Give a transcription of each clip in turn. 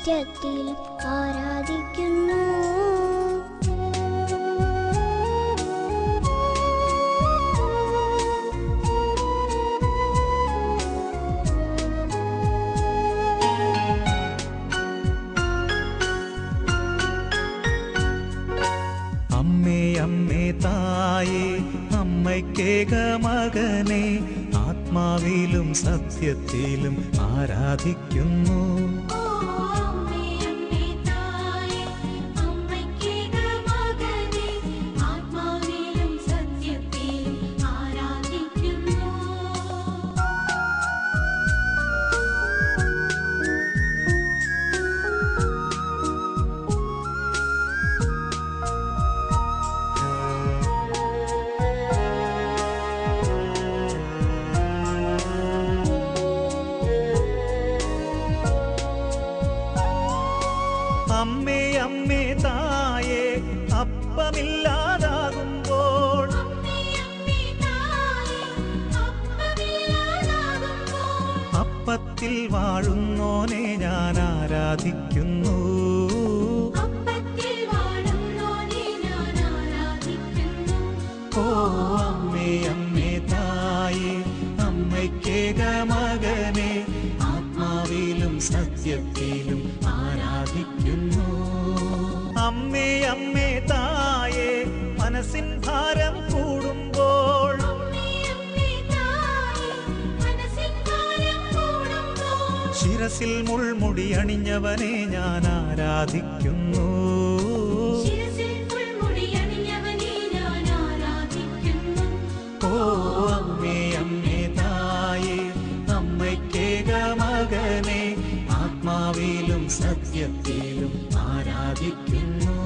സത്യത്തിലും ആരാധിക്കുന്നു. അമ്മേ അമ്മേ തായേ അമ്മയ്ക്കേക മകനെ ആത്മാവിലും സത്യത്തിലും ആരാധിക്കുന്നു. അമ്മേ അമ്മേ തായേ അപ്പമില്ലാതാകുമ്പോൾ അപ്പത്തിൽ വാഴുന്നോനെ ഞാൻ ആരാധിക്കുന്നു. ഓ അമ്മേ അമ്മേ തായേ അമ്മയ്ക്കേക മകനെ ആത്മാവിലും സത്യത്തിലും ആരാധിക്കുന്നു. അമ്മേ അമ്മേ തായേ മനസ്സിൻ ഭാരം കൂടുമ്പോൾ ശിരസിൽ മുൾമുടി അണിഞ്ഞവനെ ഞാൻ ആരാധിക്കുന്നു. ഓ അമ്മേ അമ്മേ തായേ അമ്മയ്ക്കേക മകനെ ആത്മാവിലും സത്യത്തിലും ആരാധിക്കുന്നു.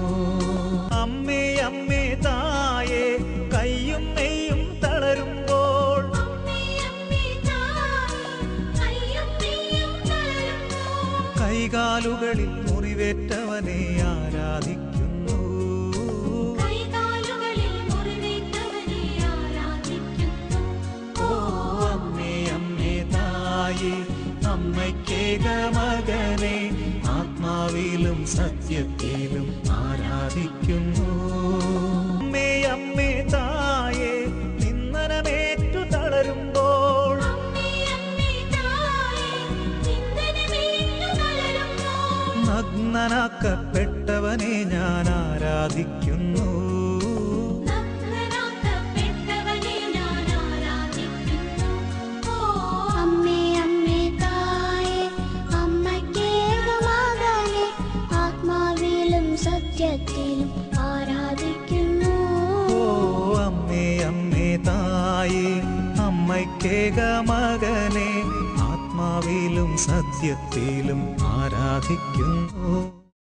അമ്മേ അമ്മേ തായേ കയ്യും നെയ്യും തളരുമ്പോൾ കൈകാലുകളിൽ മുറിവേറ്റവനെ ആരാധിക്കുന്നു. ഓ അമ്മേ അമ്മേ തായേ അമ്മയ്ക്കേക മകനെ ആത്മാവിലും സത്യത്തിലും ആരാധിക്കുന്നു. അമ്മേ അമ്മേ തായേ നിന്ദനമേറ്റു തളരുമ്പോൾ നഗ്നനാക്കപ്പെട്ടവനെ ഞാൻ ആരാധിക്കുന്നു. സത്യത്തിലും ആരാധിക്കുന്നു. ഓ അമ്മേ അമ്മേ തായേ അമ്മയ്ക്കേക മകനെ ആത്മാവിലും സത്യത്തിലും ആരാധിക്കുന്നു.